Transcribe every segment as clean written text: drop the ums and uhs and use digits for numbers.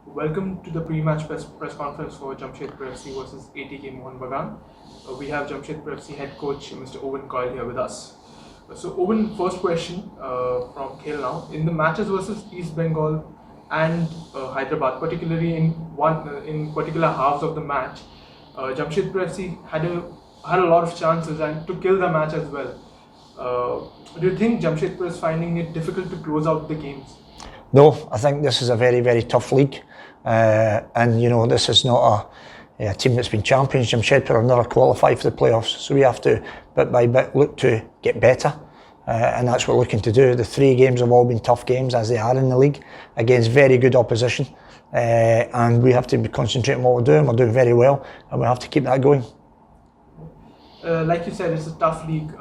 Welcome to the pre-match press conference for Jamshedpur FC versus ATK Mohun Bagan. We have Jamshedpur FC head coach Mr. Owen Coyle here with us. So Owen, first question from Khel now. In the matches versus East Bengal and Hyderabad, particularly in particular halves of the match, Jamshedpur FC had a lot of chances and to kill the match as well. Do you think Jamshedpur is finding it difficult to close out the games? No, I think this is a very, very tough league. And this is not a team that's been champions. Jamshedpur have never qualified for the playoffs, so we have to bit by bit look to get better, and that's what we're looking to do. The 3 games have all been tough games, as they are in the league, against very good opposition, and we have to be concentrating on what we're doing. We're doing very well, and we have to keep that going. Like you said, it's a tough league.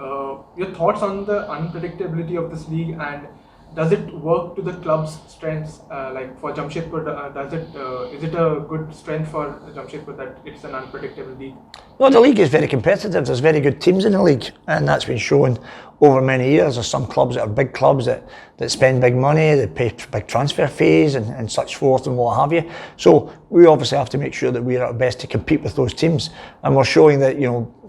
Your thoughts on the unpredictability of this league, and does it work to the club's strengths? Like for Jamshedpur, is it a good strength for Jamshedpur that it's an unpredictable league? No, the league is very competitive. There's very good teams in the league, and that's been shown over many years. There's some clubs that are big clubs that spend big money, they pay big transfer fees and such forth and what have you. So we obviously have to make sure that we're at our best to compete with those teams, and we're showing that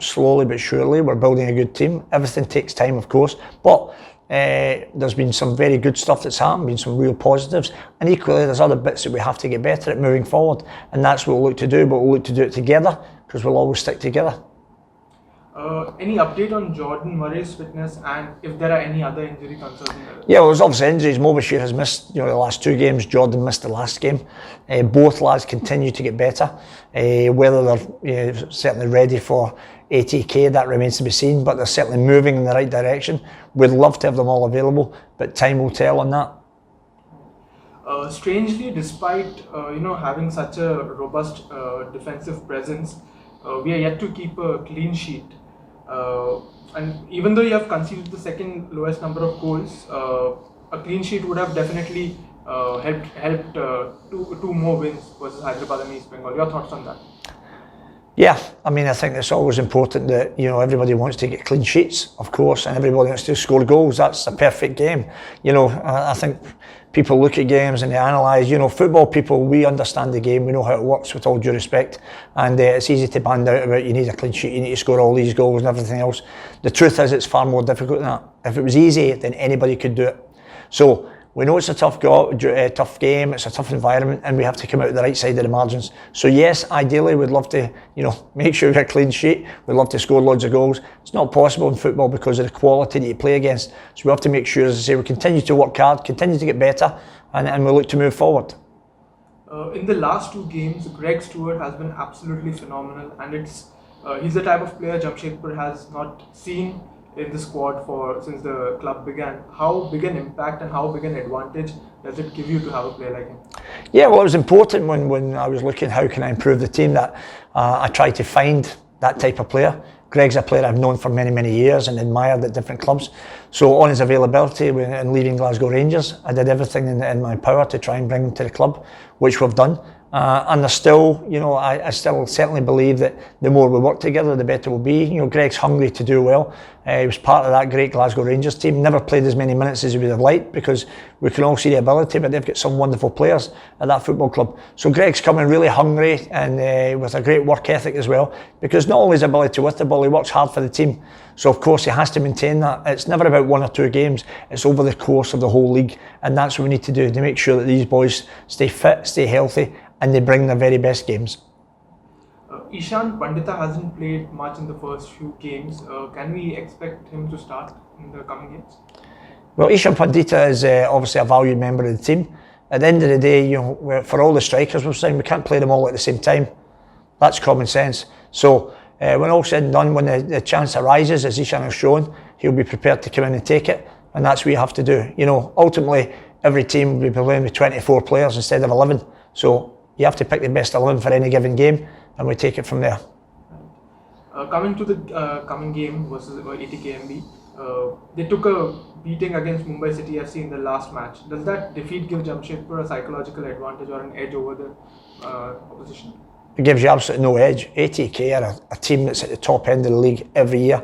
slowly but surely we're building a good team. Everything takes time, of course, but there's been some very good stuff that's happened, been some real positives, and equally there's other bits that we have to get better at moving forward, and that's what we'll look to do, but we'll look to do it together because we'll always stick together. Any update on Jordan Murray's fitness and if there are any other injury concerns? Yeah, well, there's obviously injuries. Mobashir has missed the last 2 games. Jordan missed the last game. Both lads continue to get better. Whether they're certainly ready for ATK, that remains to be seen, but they're certainly moving in the right direction. We'd love to have them all available, but time will tell on that. Strangely, despite having such a robust defensive presence, we are yet to keep a clean sheet. And even though you have conceded the second lowest number of goals, a clean sheet would have definitely helped two more wins versus Hyderabad and East Bengal. Your thoughts on that? Yeah, I mean, I think it's always important that everybody wants to get clean sheets, of course, and everybody wants to score goals. That's a perfect game. I think people look at games and they analyse. Football people, we understand the game. We know how it works, with all due respect, and it's easy to band out about you need a clean sheet, you need to score all these goals and everything else. The truth is, it's far more difficult than that. If it was easy, then anybody could do it. So we know it's a tough game, it's a tough environment, and we have to come out the right side of the margins. So yes, ideally we'd love to, make sure we get a clean sheet. We'd love to score loads of goals. It's not possible in football because of the quality that you play against. So we have to make sure, as I say, we continue to work hard, continue to get better, and we look to move forward. In the last 2 games, Greg Stewart has been absolutely phenomenal, and he's the type of player Jamshedpur has not seen in the squad since the club began. How big an impact and how big an advantage does it give you to have a player like him? Yeah, well, it was important when I was looking how can I improve the team that I tried to find that type of player. Greg's a player I've known for many, many years and admired at different clubs. So on his availability and leaving Glasgow Rangers, I did everything in my power to try and bring him to the club, which we've done. And there's still, I still certainly believe that the more we work together, the better we'll be. Greg's hungry to do well. He was part of that great Glasgow Rangers team. Never played as many minutes as he would have liked because we can all see the ability, but they've got some wonderful players at that football club. So Greg's coming really hungry and with a great work ethic as well, because not only his ability with the ball, he works hard for the team. So of course he has to maintain that. It's never about 1 or 2 games, it's over the course of the whole league, and that's what we need to do to make sure that these boys stay fit, stay healthy, and they bring their very best games. Ishan Pandita hasn't played much in the first few games. Can we expect him to start in the coming games? Well, Ishan Pandita is obviously a valued member of the team. At the end of the day, for all the strikers we've signed, we can't play them all at the same time. That's common sense. So when all said and done, when the chance arises, as Ishan has shown, he'll be prepared to come in and take it, and that's what you have to do. Ultimately, every team will be playing with 24 players instead of 11. So you have to pick the best 11 for any given game, and we take it from there. Coming to the coming game versus ATKMB, they took a beating against Mumbai City FC in the last match. Does that defeat give Jamshedpur a psychological advantage or an edge over the opposition? It gives you absolutely no edge. ATK are a team that's at the top end of the league every year.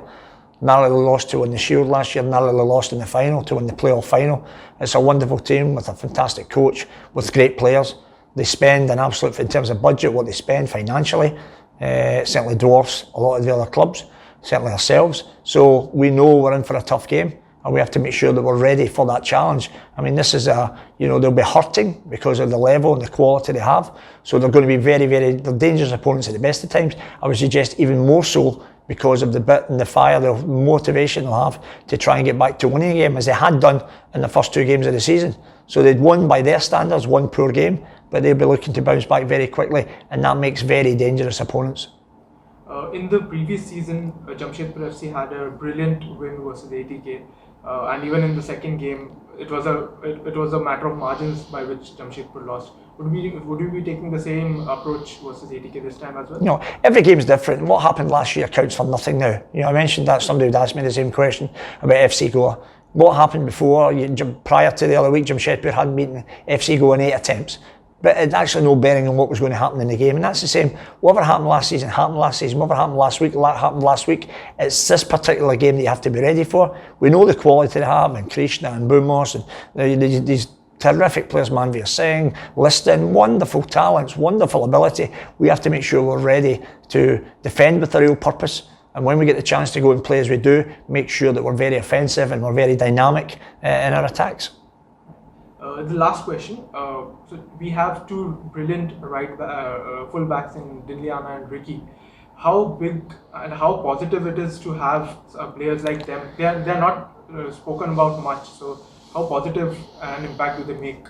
Narrowly lost to win the Shield last year, narrowly lost in the final to win the playoff final. It's a wonderful team with a fantastic coach, with great players. They spend an absolute, in terms of budget, what they spend financially, certainly dwarfs a lot of the other clubs, certainly ourselves. So we know we're in for a tough game, and we have to make sure that we're ready for that challenge. I mean, this is they'll be hurting because of the level and the quality they have. So they're going to be they're dangerous opponents at the best of times. I would suggest even more so because of the bit and the fire, the motivation they'll have to try and get back to winning a game, as they had done in the first 2 games of the season. So they'd won by their standards, one poor game, but they'll be looking to bounce back very quickly, and that makes very dangerous opponents. In the previous season, Jamshedpur FC had a brilliant win versus ATK, and even in the second game, it was a matter of margins by which Jamshedpur lost. Would we be taking the same approach versus ATK this time as well? No, every game's different. What happened last year counts for nothing now. I mentioned that somebody would ask me the same question about FC Goa. What happened before? Prior to the other week, Jamshedpur hadn't beaten FC Goa in 8 attempts. But it actually no bearing on what was going to happen in the game. And that's the same. Whatever happened last season happened last season. Whatever happened last week happened last week. It's this particular game that you have to be ready for. We know the quality they have, and Krishna and Boomos and these terrific players, Manveer Singh, Liston, wonderful talents, wonderful ability. We have to make sure we're ready to defend with a real purpose. And when we get the chance to go and play as we do, make sure that we're very offensive and we're very dynamic in our attacks. The last question. So we have 2 brilliant full-backs in Diliana and Ricky. How big and how positive it is to have players like them? They are not spoken about much. So how positive an impact do they make?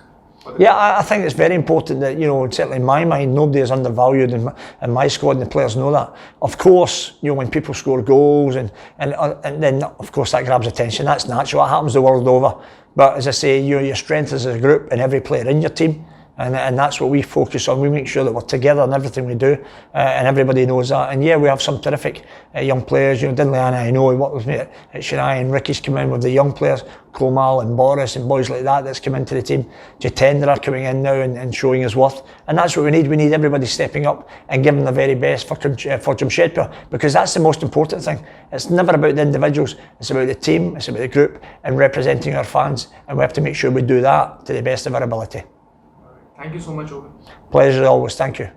Yeah, I think it's very important that, certainly in my mind, nobody is undervalued in my squad, and the players know that. Of course, when people score goals and then of course that grabs attention. That's natural. That happens the world over. But as I say, your strength is as a group and every player in your team. And that's what we focus on. We make sure that we're together in everything we do, and everybody knows that. And yeah, we have some terrific young players. Dinleana, I know, he worked with me at Chennai, and Ricky's come in with the young players, Komal and Boris and boys like that's come into the team. Jitendra coming in now and showing his worth. And that's what we need. We need everybody stepping up and giving their very best for Jamshedpur, because that's the most important thing. It's never about the individuals. It's about the team, it's about the group, and representing our fans. And we have to make sure we do that to the best of our ability. Thank you so much, Owen. Pleasure always. Thank you.